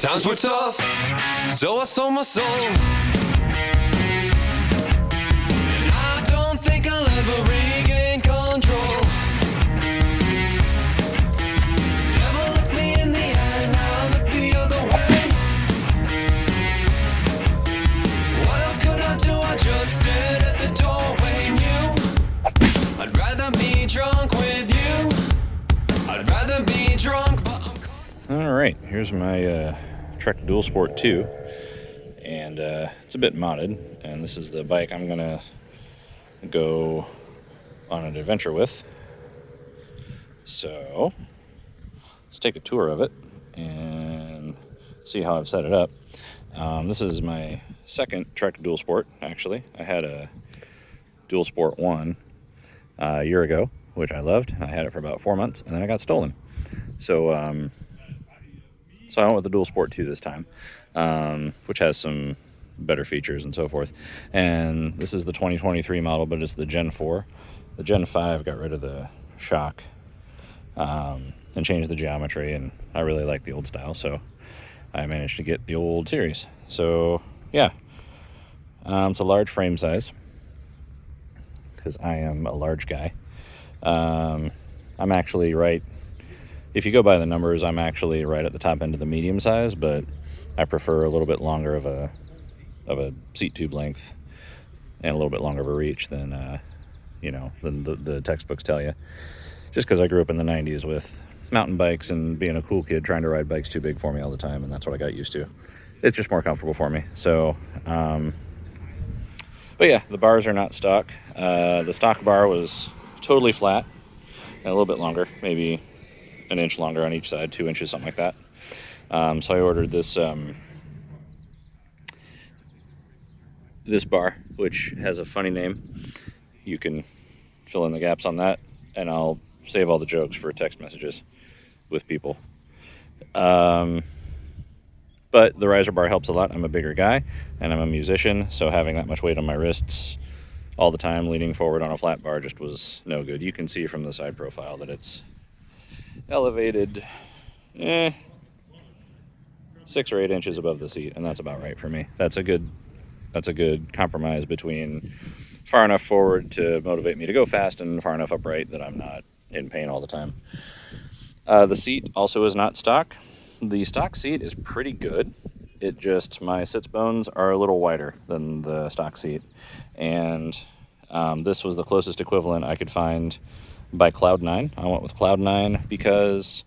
Times were tough, so I sold my soul. And I don't think I'll ever regain control. Devil looked me in the eye, now I look the other way. What else could I do? I just stared at the doorway and knew I'd rather be drunk with you. I'd rather be drunk, but All right, here's my Trek Dual Sport 2, and it's a bit modded, and this is the bike I'm gonna go on an adventure with. So let's take a tour of it and see how I've set it up. This is my second Trek Dual Sport, actually. I had a Dual Sport 1 a year ago, which I loved. I had it for about 4 months, and then it got stolen. So I went with the Dual Sport 2 this time, which has some better features and so forth. And this is the 2023 model, but it's the Gen 4. The Gen 5 got rid of the shock and changed the geometry, and I really like the old style, so I managed to get the old series. So yeah, it's a large frame size because I am a large guy. I'm actually right. If you go by the numbers, I'm actually right at the top end of the medium size, but I prefer a little bit longer of a seat tube length and a little bit longer of a reach than the textbooks tell you. Just because I grew up in the 90s with mountain bikes and being a cool kid trying to ride bikes too big for me all the time, and that's what I got used to. It's just more comfortable for me. So, but yeah, the bars are not stock. The stock bar was totally flat and a little bit longer, maybe an inch longer on each side, 2 inches, something like that. So I ordered this this bar, which has a funny name. You can fill in the gaps on that, and I'll save all the jokes for text messages with people. But the riser bar helps a lot. I'm a bigger guy, and I'm a musician, so having that much weight on my wrists all the time, leaning forward on a flat bar, just was no good. You can see from the side profile that it's elevated 6 or 8 inches above the seat, and that's about right for me. That's a good compromise between far enough forward to motivate me to go fast and far enough upright that I'm not in pain all the time. The seat also is not stock. The stock seat is pretty good. It just, my sits bones are a little wider than the stock seat, and this was the closest equivalent I could find by Cloud9. I went with Cloud9 because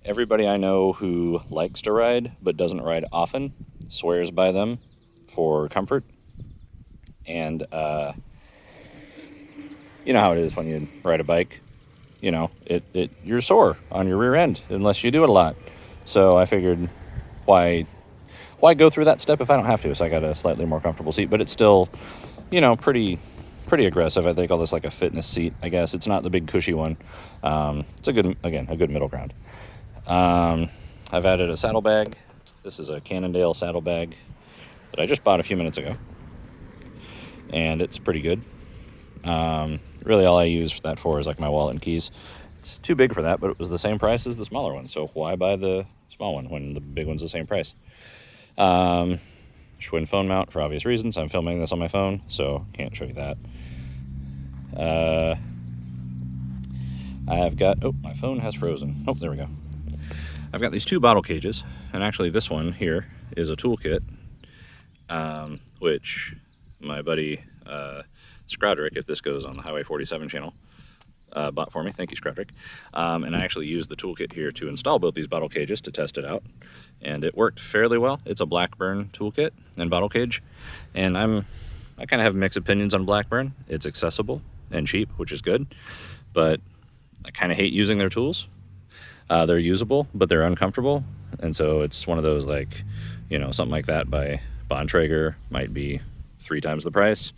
everybody I know who likes to ride but doesn't ride often swears by them for comfort. And you know how it is when you ride a bike. You know, you're sore on your rear end unless you do it a lot. So I figured, why go through that step if I don't have to? So I got a slightly more comfortable seat, but it's still, pretty aggressive. I think all this like a fitness seat, I guess. It's not the big cushy one. It's a good middle ground. I've added a saddlebag. This is a Cannondale saddlebag that I just bought a few minutes ago, and it's pretty good. Really all I use that for is like my wallet and keys. It's too big for that, but it was the same price as the smaller one, so why buy the small one when the big one's the same price? Schwinn phone mount for obvious reasons. I'm filming this on my phone, so can't show you that. I've got, my phone has frozen. Oh, there we go. I've got these 2 bottle cages, and actually this one here is a toolkit, which my buddy Scrodrick, if this goes on the Highway 47 channel, bought for me. Thank you, Scrodrick. And I actually used the toolkit here to install both these bottle cages to test it out, and it worked fairly well. It's a Blackburn toolkit and bottle cage, and I kind of have mixed opinions on Blackburn. It's accessible and cheap, which is good, but I kind of hate using their tools. They're usable, but they're uncomfortable, and so it's one of those, like, something like that by Bontrager might be 3 times the price.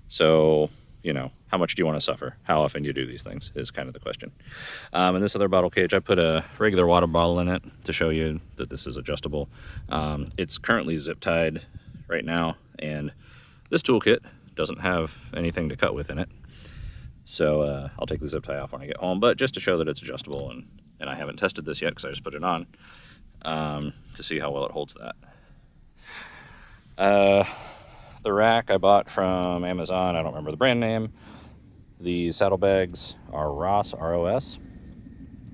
So, how much do you want to suffer? How often do you do these things is kind of the question. And this other bottle cage, I put a regular water bottle in it to show you that this is adjustable. It's currently zip tied right now, and this toolkit doesn't have anything to cut with in it. So I'll take the zip tie off when I get home, but just to show that it's adjustable, and I haven't tested this yet because I just put it on. to see how well it holds that. The rack I bought from Amazon, I don't remember the brand name. The saddlebags are Ross, R-O-S.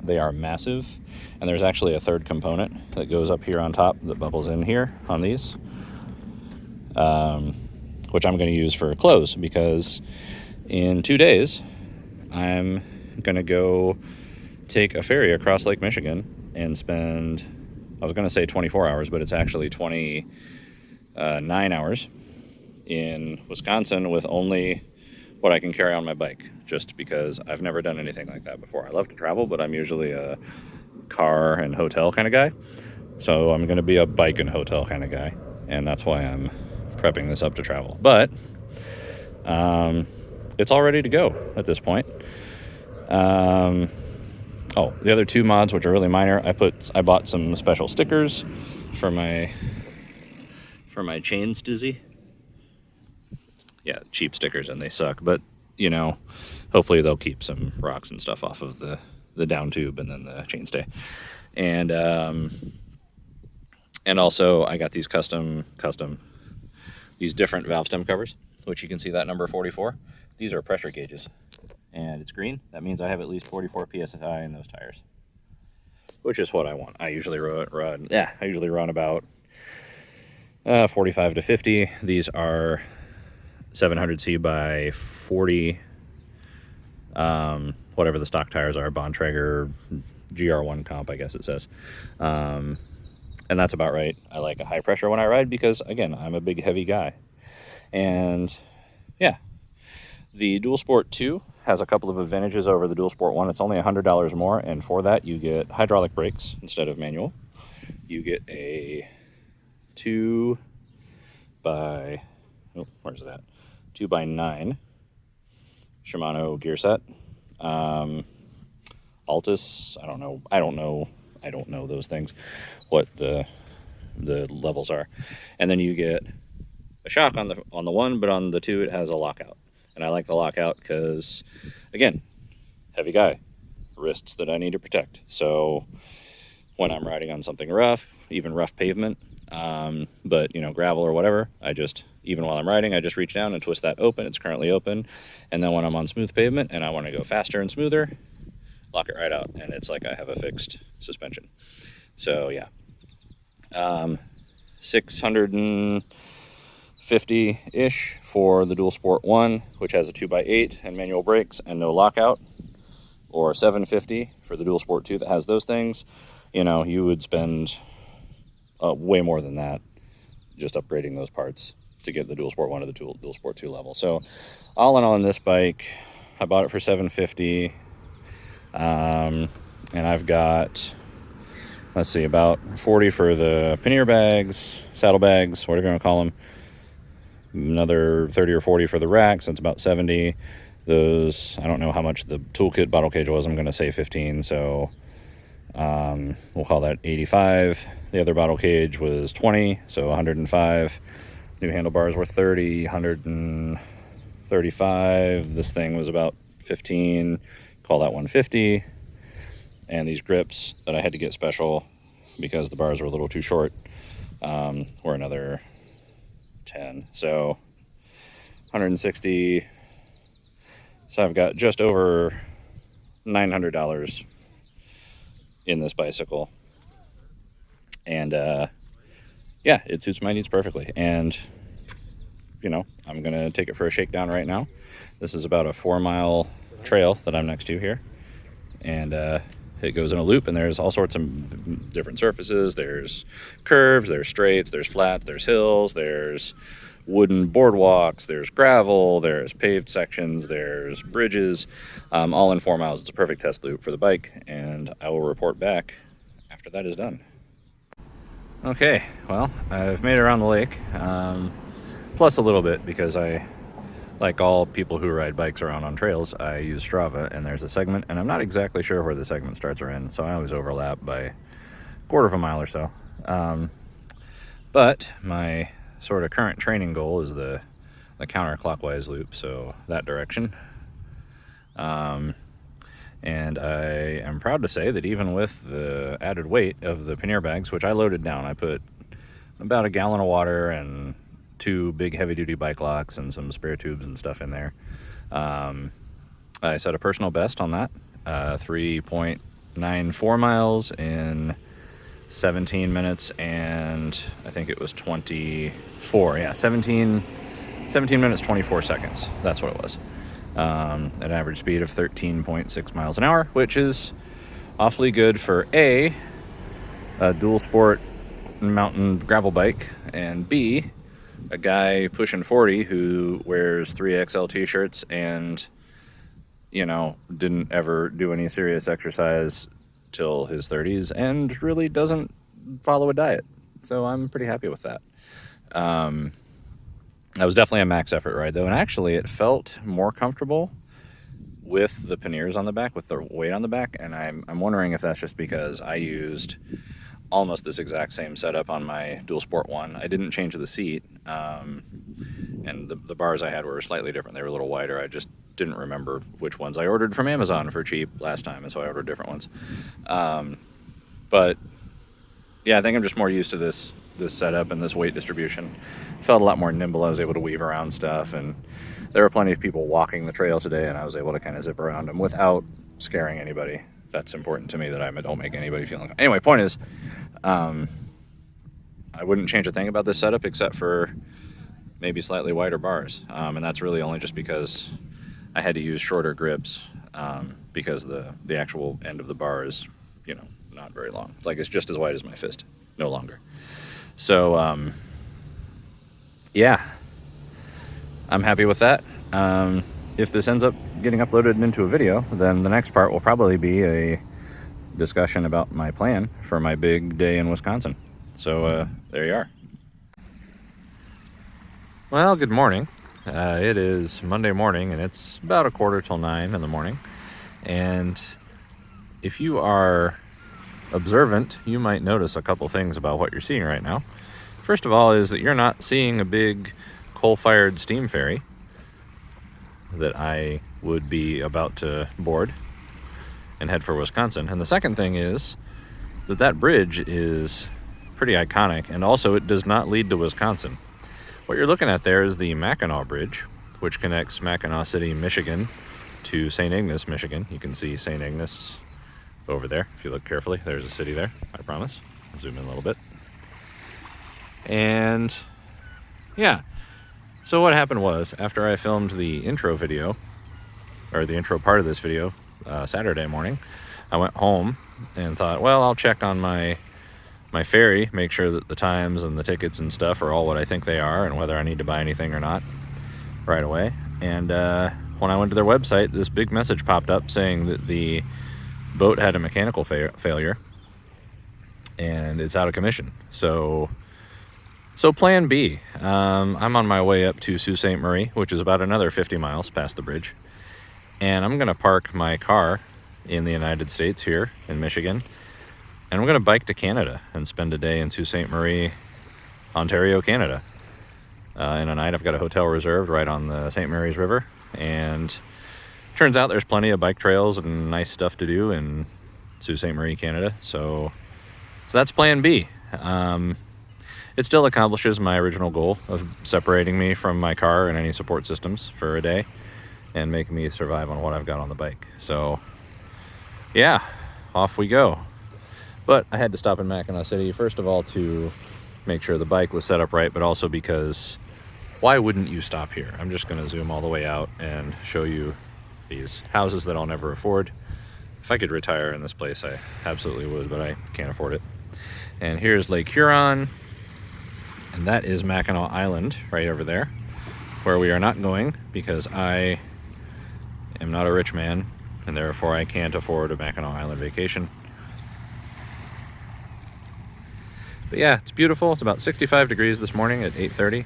They are massive, and there's actually a third component that goes up here on top that bubbles in here on these, which I'm going to use for clothes, because in 2 days I'm going to go take a ferry across Lake Michigan and spend, I was going to say 24 hours, but it's actually 29 hours in Wisconsin with only what I can carry on my bike, just because I've never done anything like that before. I love to travel, but I'm usually a car and hotel kind of guy. So I'm going to be a bike and hotel kind of guy, and that's why I'm prepping this up to travel. But it's all ready to go at this point. Oh, the other two mods, which are really minor, I bought some special stickers for my chains dizzy. Yeah, cheap stickers, and they suck, but you know, hopefully they'll keep some rocks and stuff off of the down tube and then the chainstay. And also I got these these different valve stem covers, which you can see that number 44. These are pressure gauges, and it's green. That means I have at least 44 psi in those tires, which is what I want. I usually run about 45 to 50. These are 700C by 40, whatever the stock tires are, Bontrager GR1 comp, I guess it says. And that's about right. I like a high pressure when I ride because, again, I'm a big, heavy guy. And yeah, the Dual Sport 2 has a couple of advantages over the Dual Sport 1. It's only $100 more, and for that you get hydraulic brakes instead of manual. You get a 2x9 Shimano gear set. Altus, I don't know those things, what the levels are. And then you get a shock on the one, but on the two it has a lockout. And I like the lockout because, again, heavy guy, wrists that I need to protect. So when I'm riding on something rough, even rough pavement, but gravel or whatever, even while I'm riding, I just reach down and twist that open. It's currently open. And then when I'm on smooth pavement and I want to go faster and smoother, lock it right out, and it's like I have a fixed suspension. So yeah, 650-ish for the Dual Sport 1, which has a 2x8 and manual brakes and no lockout, or 750 for the Dual Sport 2 that has those things. You would spend way more than that just upgrading those parts to get the Dual Sport 1 to the Dual Sport 2 level. So all in all, on this bike, I bought it for $750. And I've got, let's see, about 40 for the pannier bags, saddlebags, whatever you want to call them. Another 30 or 40 for the racks. That's about 70. Those, I don't know how much the toolkit bottle cage was. I'm going to say 15. So we'll call that 85. The other bottle cage was 20, so 105. New handlebars were 30, 135. This thing was about 15. Call that 150. And these grips that I had to get special because the bars were a little too short were another 10. So 160. So I've got just over $900 in this bicycle. And yeah, it suits my needs perfectly. And I'm gonna take it for a shakedown right now. This is about a 4-mile trail that I'm next to here, and it goes in a loop, and there's all sorts of different surfaces. There's curves, there's straights, there's flats, there's hills, there's wooden boardwalks, there's gravel, there's paved sections, there's bridges, all in 4 miles. It's a perfect test loop for the bike, and I will report back after that is done. Okay, well, I've made it around the lake, plus a little bit, because like all people who ride bikes around on trails, I use Strava, and there's a segment, and I'm not exactly sure where the segment starts or ends, so I always overlap by a quarter of a mile or so. But my sort of current training goal is the counterclockwise loop, so that direction. And I am proud to say that even with the added weight of the pannier bags, which I loaded down, I put about a gallon of water and 2 big heavy-duty bike locks and some spare tubes and stuff in there. I set a personal best on that, 3.94 miles in 17 minutes and I think it was 24. Yeah, 17 minutes, 24 seconds. That's what it was. An average speed of 13.6 miles an hour, which is awfully good for a dual sport mountain gravel bike, and B, a guy pushing 40 who wears 3XL t-shirts and, you know, didn't ever do any serious exercise till his 30s and really doesn't follow a diet. So I'm pretty happy with that. That was definitely a max effort ride though, and actually it felt more comfortable with the panniers on the back, with the weight on the back, and I'm wondering if that's just because I used almost this exact same setup on my dual sport one. I didn't change the seat, and the bars I had were slightly different. They were a little wider. I just didn't remember which ones I ordered from Amazon for cheap last time, and so I ordered different ones. But yeah, I think I'm just more used to this setup and this weight distribution. Felt a lot more nimble. I was able to weave around stuff, and there were plenty of people walking the trail today, and I was able to kind of zip around them without scaring anybody. That's important to me, that I don't make anybody feel uncomfortable. Anyway, point is, I wouldn't change a thing about this setup except for maybe slightly wider bars, and that's really only just because I had to use shorter grips, because the actual end of the bar is, you know, not very long. It's like it's just as wide as my fist, no longer. So yeah, I'm happy with that. If this ends up getting uploaded into a video, then the next part will probably be a discussion about my plan for my big day in Wisconsin. So there you are. Well, good morning. It is Monday morning, and it's about 8:45 in the morning. And if you are observant, you might notice a couple things about what you're seeing right now. First of all is that you're not seeing a big coal-fired steam ferry that I would be about to board and head for Wisconsin. And the second thing is that bridge is pretty iconic, and also it does not lead to Wisconsin. What you're looking at there is the Mackinac Bridge, which connects Mackinac City, Michigan to St. Ignace, Michigan. You can see St. Ignace over there if you look carefully. There's a city there, I promise. I'll zoom in a little bit. And yeah, so what happened was, after I filmed the intro video, or the intro part of this video, Saturday morning, I went home and thought, well, I'll check on my ferry, make sure that the times and the tickets and stuff are all what I think they are, and whether I need to buy anything or not right away. And when I went to their website, this big message popped up saying that the boat had a mechanical failure and it's out of commission. So plan B. I'm on my way up to Sault Ste. Marie, which is about another 50 miles past the bridge. And I'm going to park my car in the United States here in Michigan. And I'm going to bike to Canada and spend a day in Sault Ste. Marie, Ontario, Canada. In a night, I've got a hotel reserved right on the St. Mary's River. And turns out there's plenty of bike trails and nice stuff to do in Sault Ste. Marie, Canada. So that's plan B. It still accomplishes my original goal of separating me from my car and any support systems for a day and making me survive on what I've got on the bike. So yeah, off we go. But I had to stop in Mackinac City, first of all, to make sure the bike was set up right, but also because why wouldn't you stop here? I'm just going to zoom all the way out and show you these houses that I'll never afford. If I could retire in this place, I absolutely would, but I can't afford it. And here's Lake Huron, and that is Mackinac Island right over there, where we are not going because I am not a rich man, and therefore I can't afford a Mackinac Island vacation. But yeah, it's beautiful. It's about 65 degrees this morning at 8:30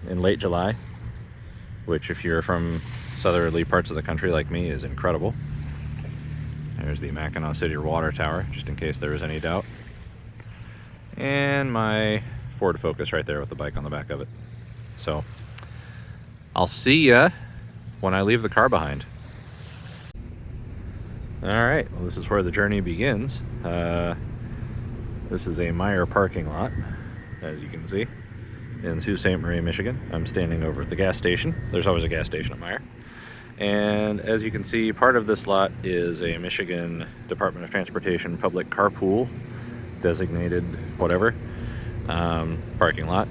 in late July, which if you're from southerly parts of the country like me is incredible. There's the Mackinac City water tower, just in case there was any doubt. And my Ford Focus right there with the bike on the back of it. So I'll see ya when I leave the car behind. All right, well, this is where the journey begins. This is a Meijer parking lot, as you can see, in Sault Ste. Marie, Michigan. I'm standing over at the gas station. There's always a gas station at Meijer. And as you can see, part of this lot is a Michigan Department of Transportation public carpool, designated whatever, parking lot.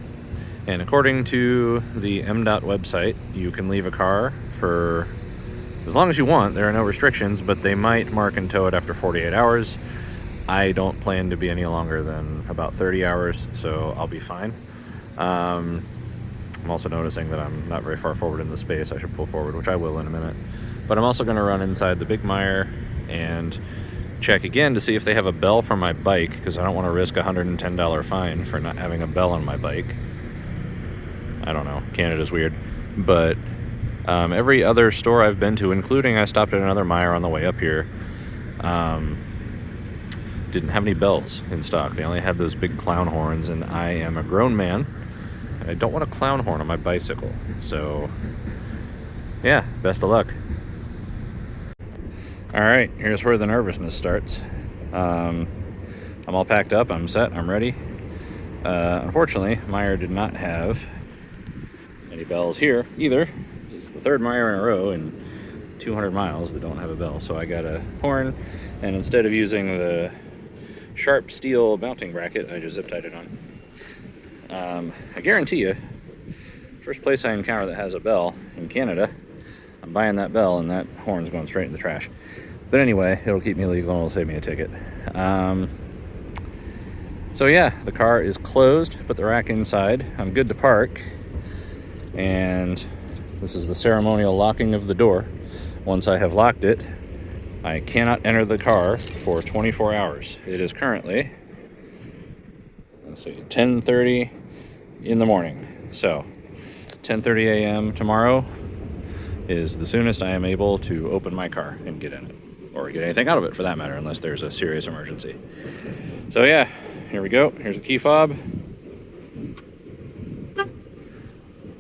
And according to the MDOT website, you can leave a car for as long as you want. There are no restrictions, but they might mark and tow it after 48 hours. I don't plan to be any longer than about 30 hours, so I'll be fine. I'm also noticing that I'm not very far forward in the space. I should pull forward, which I will in a minute. But I'm also going to run inside the big Meijer and check again to see if they have a bell for my bike, because I don't want to risk a $110 fine for not having a bell on my bike. I don't know. Canada's weird. But every other store I've been to, including I stopped at another Meijer on the way up here, didn't have any bells in stock. They only had those big clown horns, and I am a grown man, and I don't want a clown horn on my bicycle. So, yeah, best of luck. All right, here's where the nervousness starts. I'm all packed up, I'm set, I'm ready. Unfortunately, Meijer did not have any bells here either. It's the third Meijer in a row in 200 miles that don't have a bell. So I got a horn, and instead of using the sharp steel mounting bracket, I just zip tied it on. I guarantee you, first place I encounter that has a bell in Canada, I'm buying that bell, and that horn's going straight in the trash. But anyway, it'll keep me legal and it'll save me a ticket. So yeah, the car is closed, put the rack inside. I'm good to park. And this is the ceremonial locking of the door. Once I have locked it, I cannot enter the car for 24 hours. It is currently, let's see, 10:30 in the morning. So 10:30 a.m. tomorrow is the soonest I am able to open my car and get in it, or get anything out of it for that matter, unless there's a serious emergency. So yeah, here we go. Here's the key fob.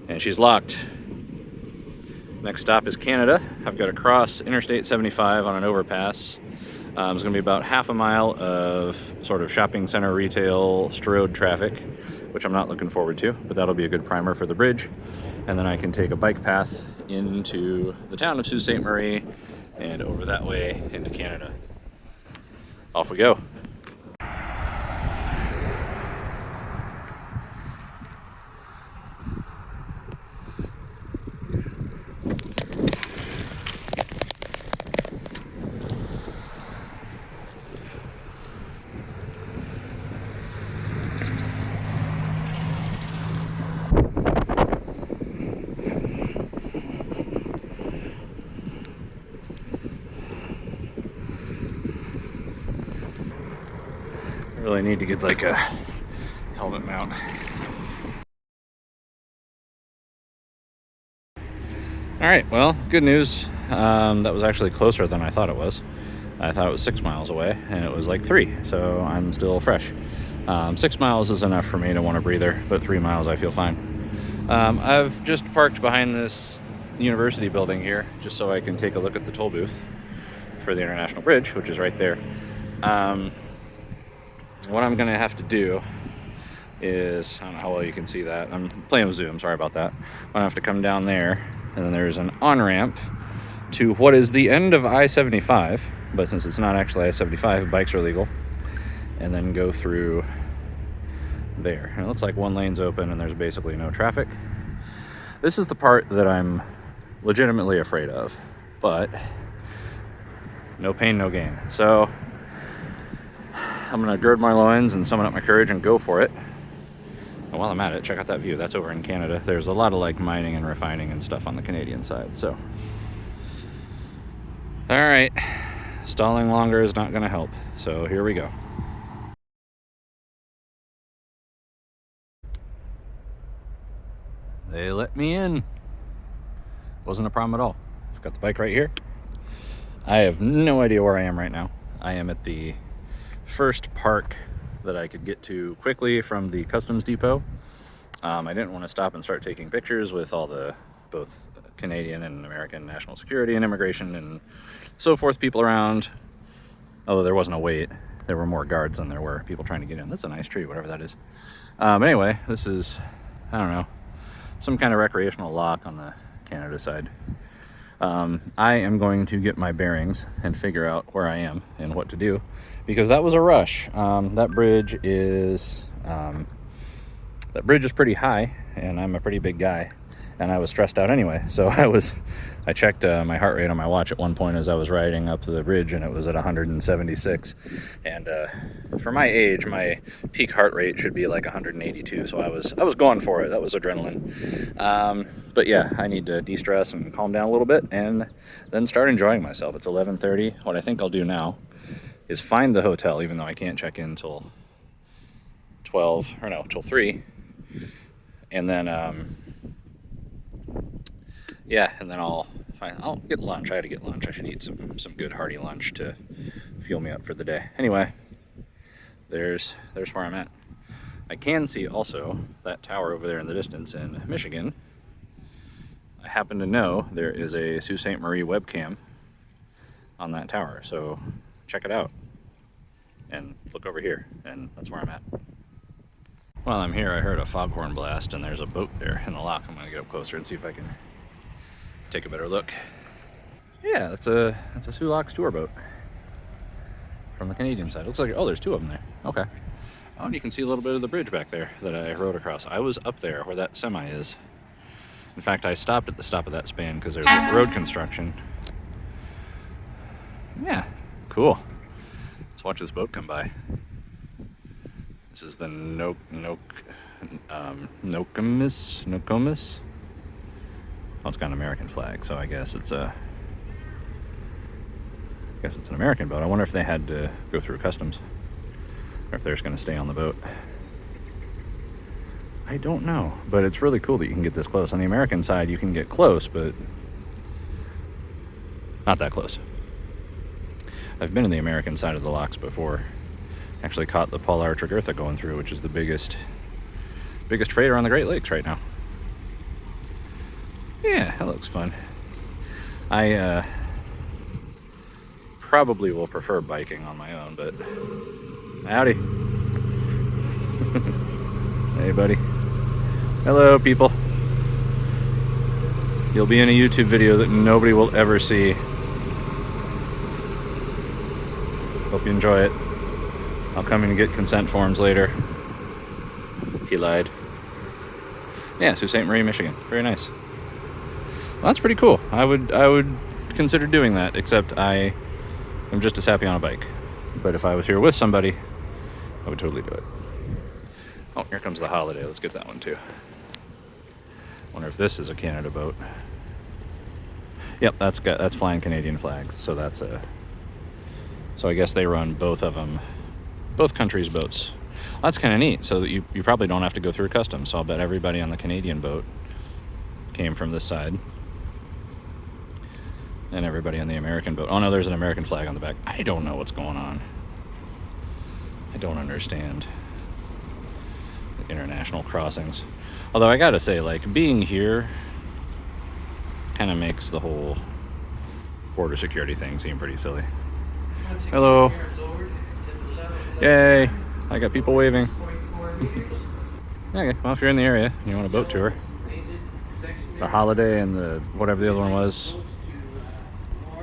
And she's locked. Next stop is Canada. I've got to cross Interstate 75 on an overpass. It's going to be about half a mile of sort of shopping center, retail, strode traffic, which I'm not looking forward to, but that'll be a good primer for the bridge. And then I can take a bike path into the town of Sault Ste. Marie and over that way into Canada. Off we go. I really need to get like a helmet mount. All right, well, good news. That was actually closer than I thought it was. I thought it was 6 miles away, and it was like 3, so I'm still fresh. 6 miles is enough for me to want a breather, but 3 miles I feel fine. I've just parked behind this university building here, just so I can take a look at the toll booth for the International Bridge, which is right there. What I'm gonna have to do is, I don't know how well you can see that. I'm playing with Zoom, sorry about that. I'm gonna have to come down there, and then there's an on-ramp to what is the end of I-75, but since it's not actually I-75, bikes are legal, and then go through there. And it looks like one lane's open and there's basically no traffic. This is the part that I'm legitimately afraid of, but no pain, no gain. So I'm gonna gird my loins and summon up my courage and go for it. And while I'm at it, check out that view. That's over in Canada. There's a lot of like mining and refining and stuff on the Canadian side. So, all right, stalling longer is not gonna help. So here we go. They let me in. Wasn't a problem at all. I've got the bike right here. I have no idea where I am right now. I am at the first park that I could get to quickly from the customs depot. I didn't want to stop and start taking pictures with all the both Canadian and American national security and immigration and so forth people around, Although there wasn't a wait. There were more guards than there were people trying to get in. That's a nice tree, whatever that is. But anyway, this is, I don't know, some kind of recreational lock on the Canada side. I am going to get my bearings and figure out where I am and what to do, because that was a rush. That bridge is pretty high, and I'm a pretty big guy, and I was stressed out anyway. So I checked my heart rate on my watch at one point as I was riding up the bridge, and it was at 176. And for my age, my peak heart rate should be like 182. So I was going for it. That was adrenaline. But yeah, I need to de-stress and calm down a little bit, and then start enjoying myself. It's 11:30. What I think I'll do now is find the hotel, even though I can't check in till 3. And then and then I'll get lunch. I had to get lunch. I should eat some good hearty lunch to fuel me up for the day. Anyway, there's where I'm at. I can see also that tower over there in the distance in Michigan. I happen to know there is a Sault Ste. Marie webcam on that tower, so check it out and look over here, and that's where I'm at. While I'm here, I heard a foghorn blast, and there's a boat there in the lock. I'm gonna get up closer and see if I can take a better look. Yeah, that's a Soo Locks tour boat from the Canadian side. Looks like, oh, there's 2 of them there. Okay. Oh, and you can see a little bit of the bridge back there that I rode across. I was up there where that semi is. In fact, I stopped at the stop of that span because there's road construction. Yeah, cool. Let's watch this boat come by. This is the Nokomis. Oh, it's got an American flag, so I guess it's an American boat. I wonder if they had to go through customs, or if they're just going to stay on the boat. I don't know, but it's really cool that you can get this close. On the American side, you can get close, but not that close. I've been in the American side of the locks before. Actually caught the Paul R. Tregurtha going through, which is the biggest freighter on the Great Lakes right now. Yeah, that looks fun. I probably will prefer biking on my own, but howdy. Hey, buddy. Hello, people. You'll be in a YouTube video that nobody will ever see. Hope you enjoy it. I'll come in and get consent forms later. He lied. Yeah, Sault Ste. Marie, Michigan. Very nice. Well, that's pretty cool. I would consider doing that, except I am just as happy on a bike. But if I was here with somebody, I would totally do it. Oh, here comes the Holiday. Let's get that one too. Wonder if this is a Canada boat. Yep, that's flying Canadian flags. So that's so I guess they run both of them, both countries' boats. Well, that's kind of neat. So that you probably don't have to go through customs. So I'll bet everybody on the Canadian boat came from this side, and everybody on the American boat. Oh no, there's an American flag on the back. I don't know what's going on. I don't understand the international crossings. Although I gotta say, like, being here kind of makes the whole border security thing seem pretty silly. Hello. Yay. I got people waving. Okay, well, if you're in the area and you want a boat tour, the Holiday and the whatever the other one was,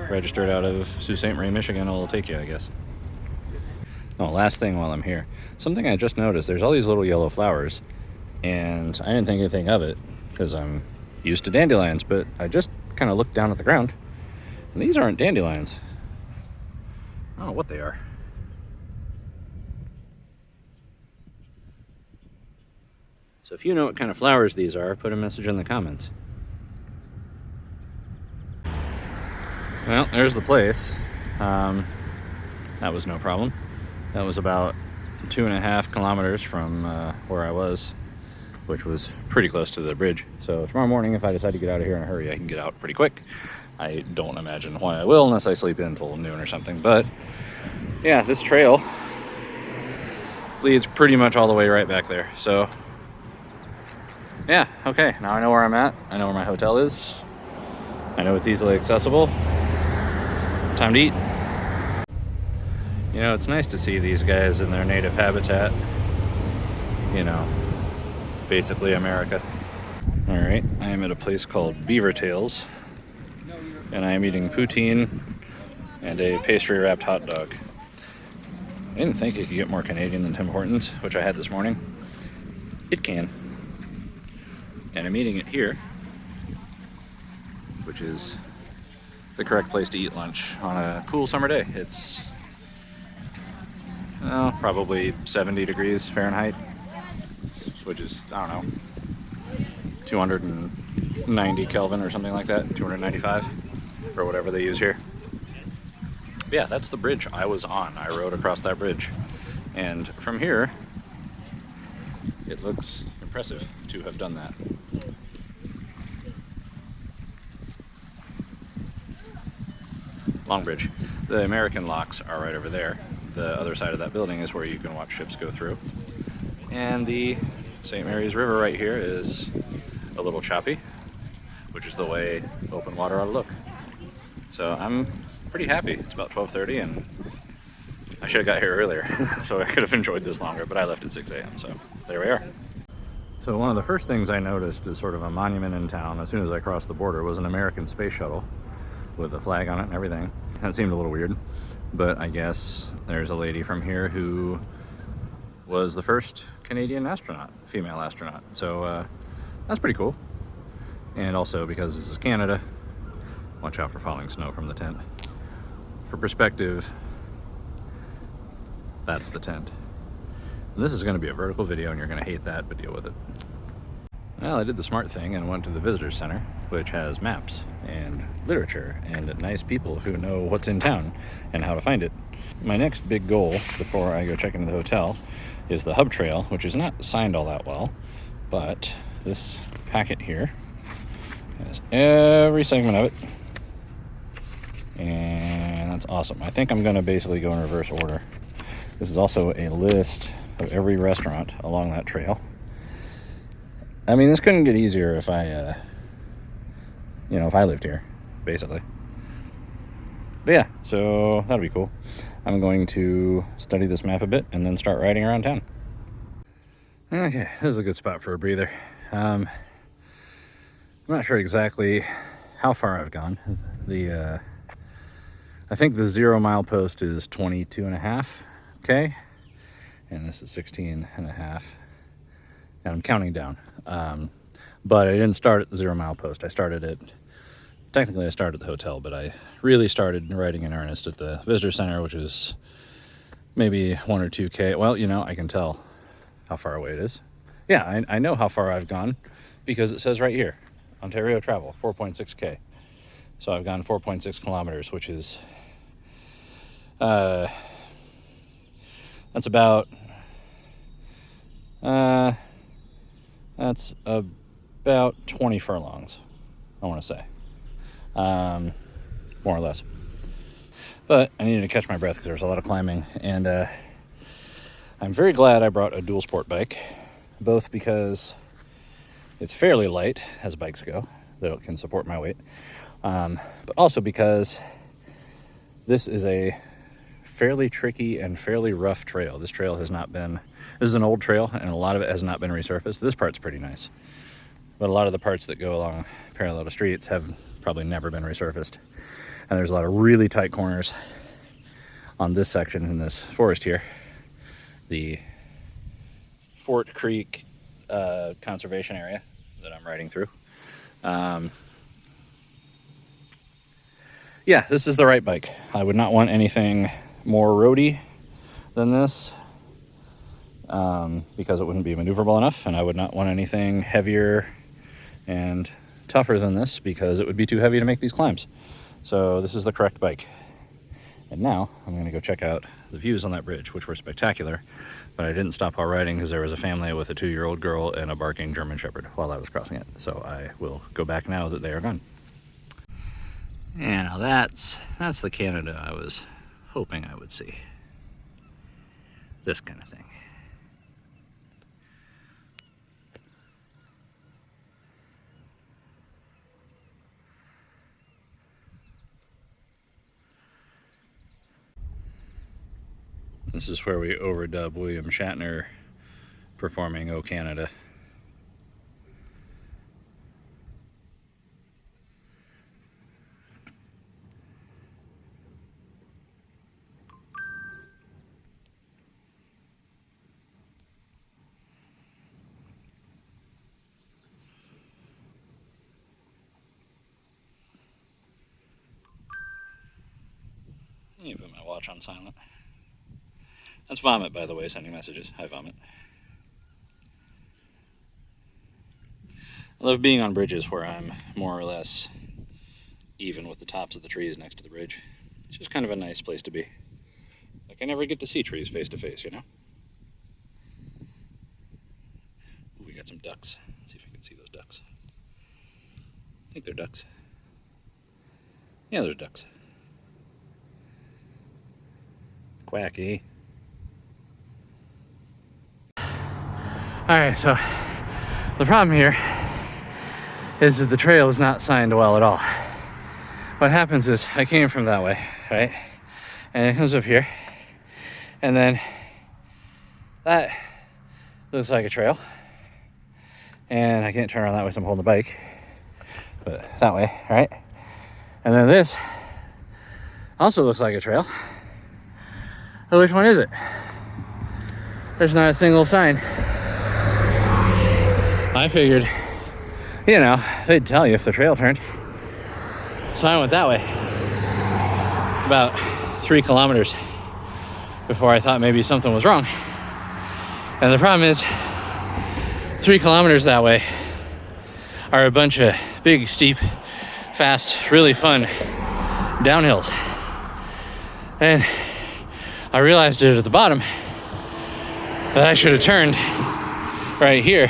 registered out of Sault Ste. Marie, Michigan, will take you, I guess. Oh, last thing while I'm here. Something I just noticed, there's all these little yellow flowers, and I didn't think anything of it because I'm used to dandelions, but I just kind of looked down at the ground, and these aren't dandelions. I don't know what they are. So if you know what kind of flowers these are, put a message in the comments. Well, there's the place. That was no problem. That was about 2.5 kilometers from where I was, which was pretty close to the bridge. So tomorrow morning, if I decide to get out of here in a hurry, I can get out pretty quick. I don't imagine why I will unless I sleep in until noon or something. But yeah, this trail leads pretty much all the way right back there. So yeah, okay, now I know where I'm at. I know where my hotel is. I know it's easily accessible. Time to eat. You know, it's nice to see these guys in their native habitat. You know, basically America. All right, I am at a place called Beaver Tails, and I am eating poutine and a pastry wrapped hot dog. I didn't think it could get more Canadian than Tim Hortons, which I had this morning. It can. And I'm eating it here, which is the correct place to eat lunch on a cool summer day. It's probably 70 degrees Fahrenheit, which is, I don't know, 290 Kelvin or something like that, 295 or whatever they use here. But yeah, that's the bridge I was on. I rode across that bridge. And from here, it looks impressive to have done that. Long Bridge. The American locks are right over there. The other side of that building is where you can watch ships go through. And the St. Mary's River right here is a little choppy, which is the way open water ought to look. So I'm pretty happy. It's about 12:30 and I should have got here earlier, so I could have enjoyed this longer, but I left at 6 a.m., so there we are. So one of the first things I noticed is sort of a monument in town as soon as I crossed the border was an American space shuttle with a flag on it and everything. That seemed a little weird, but I guess there's a lady from here who was the first Canadian astronaut, female astronaut. So that's pretty cool. And also because this is Canada, watch out for falling snow from the tent. For perspective, that's the tent. And this is going to be a vertical video and you're going to hate that, but deal with it. Well, I did the smart thing and went to the visitor center, which has maps and literature and nice people who know what's in town and how to find it. My next big goal before I go check into the hotel is the hub trail, which is not signed all that well, but this packet here has every segment of it, and that's awesome. I think I'm going to basically go in reverse order. This is also a list of every restaurant along that trail. I mean, this couldn't get easier if I, if I lived here, basically. But yeah, so that'll be cool. I'm going to study this map a bit and then start riding around town. Okay, this is a good spot for a breather. I'm not sure exactly how far I've gone. I think the 0 mile post is 22.5K, and this is 16.5. And I'm counting down. But I didn't start at the 0 mile post. Technically I started at the hotel, but I really started riding in earnest at the visitor center, which is maybe 1 or 2K. Well, I can tell how far away it is. Yeah, I know how far I've gone because it says right here, Ontario travel, 4.6K. So I've gone 4.6 kilometers, which is, that's about 20 furlongs, I want to say, more or less. But I needed to catch my breath because there was a lot of climbing, and I'm very glad I brought a dual sport bike, both because it's fairly light as bikes go, that it can support my weight, but also because this is a fairly tricky and fairly rough trail. This is an old trail, and a lot of it has not been resurfaced. This part's pretty nice, but a lot of the parts that go along parallel to streets have probably never been resurfaced. And there's a lot of really tight corners on this section in this forest here. The Fort Creek conservation area that I'm riding through. Yeah, this is the right bike. I would not want anything more roady than this, because it wouldn't be maneuverable enough, and I would not want anything heavier and tougher than this because it would be too heavy to make these climbs. So this is the correct bike. And now I'm going to go check out the views on that bridge, which were spectacular, but I didn't stop while riding because there was a family with a 2-year-old girl and a barking German Shepherd while I was crossing it. So I will go back now that they are gone. And now that's the Canada I was hoping I would see. This kind of thing. This is where we overdub William Shatner performing "O Canada." Let me put my watch on silent. That's Vomit, by the way, sending messages. Hi, Vomit. I love being on bridges where I'm more or less even with the tops of the trees next to the bridge. It's just kind of a nice place to be. Like, I never get to see trees face to face, you know? Ooh, we got some ducks. Let's see if I can see those ducks. I think they're ducks. Yeah, there's ducks. Quacky. Alright, so the problem here is that the trail is not signed well at all. What happens is I came from that way, right? And it comes up here. And then that looks like a trail. And I can't turn around that way, so I'm holding the bike. But that way, right? And then this also looks like a trail. So which one is it? There's not a single sign. I figured, you know, they'd tell you if the trail turned. So I went that way. About 3 kilometers before I thought maybe something was wrong. And the problem is, 3 kilometers that way are a bunch of big, steep, fast, really fun downhills. And I realized it at the bottom that I should have turned right here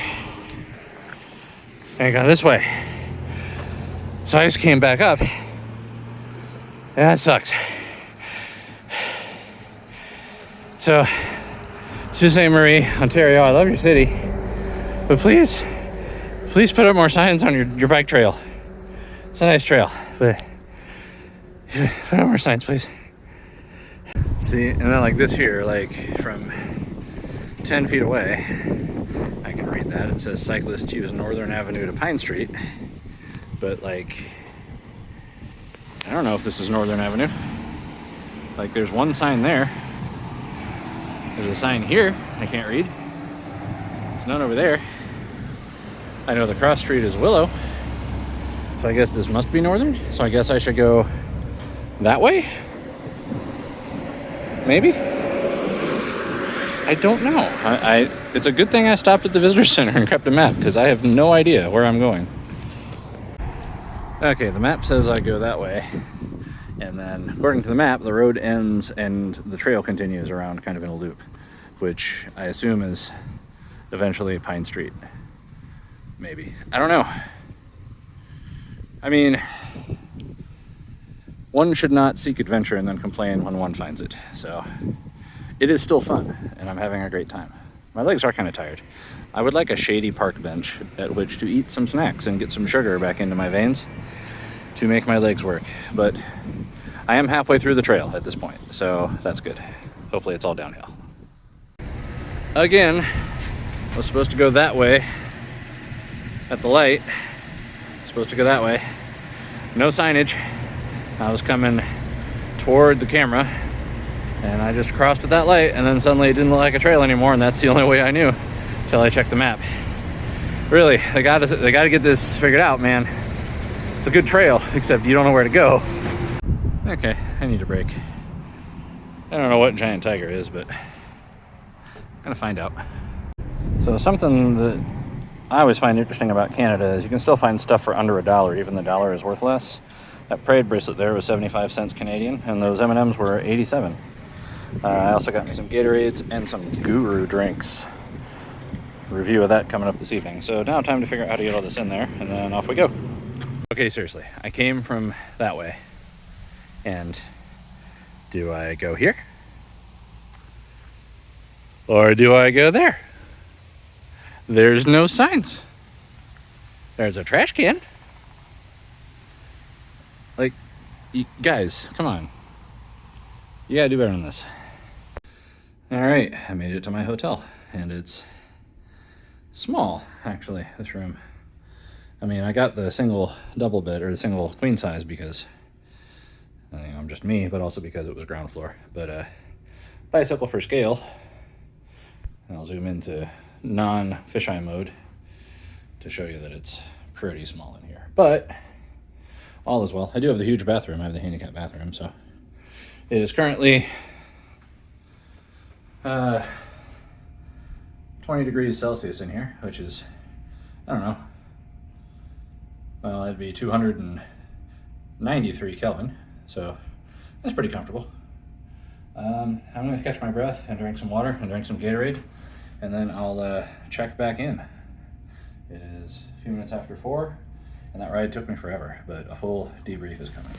and gone this way. So I just came back up, and that sucks. So, Sault Ste. Marie, Ontario, I love your city, but please put up more signs on your bike trail. It's a nice trail, but put up more signs, please. See, and then like this here, like from 10 feet away, I can read that. It says cyclists use Northern Avenue to Pine Street. But like, I don't know if this is Northern Avenue. Like, there's one sign there. There's a sign here I can't read. There's none over there. I know the cross street is Willow. So I guess this must be Northern. So I guess I should go that way? Maybe? I don't know. It's a good thing I stopped at the visitor center and grabbed a map, because I have no idea where I'm going. Okay, the map says I go that way, and then according to the map, the road ends and the trail continues around kind of in a loop, which I assume is eventually Pine Street. Maybe. I don't know. I mean, one should not seek adventure and then complain when one finds it. So it is still fun, and I'm having a great time. My legs are kind of tired. I would like a shady park bench at which to eat some snacks and get some sugar back into my veins to make my legs work. But I am halfway through the trail at this point, so that's good. Hopefully it's all downhill. Again, I was supposed to go that way at the light. Supposed to go that way. No signage. I was coming toward the camera, and I just crossed at that light, and then suddenly it didn't look like a trail anymore, and that's the only way I knew until I checked the map. Really, they gotta get this figured out, man. It's a good trail, except you don't know where to go. Okay, I need a break. I don't know what giant tiger is, but I'm gonna find out. So something that I always find interesting about Canada is you can still find stuff for under $1, even the dollar is worth less. That Parade bracelet there was 75 cents Canadian, and those M&Ms were 87. I also got me some Gatorades and some Guru drinks. Review of that coming up this evening. So now time to figure out how to get all this in there, and then off we go. Okay, seriously, I came from that way, and do I go here? Or do I go there? There's no signs. There's a trash can. Like, you guys, come on. You gotta do better than this. All right, I made it to my hotel, and it's small, actually, this room. I mean, I got the single double bed, or the single queen size, because I'm just me, but also because it was ground floor. But bicycle for scale, and I'll zoom into non-fisheye mode to show you that it's pretty small in here. But all is well. I do have the huge bathroom. I have the handicap bathroom, so it is currently 20 degrees Celsius in here, which is, I don't know, well, it'd be 293 Kelvin, so that's pretty comfortable. I'm going to catch my breath and drink some water and drink some Gatorade, and then I'll check back in. It is a few minutes after 4, and that ride took me forever, but a full debrief is coming.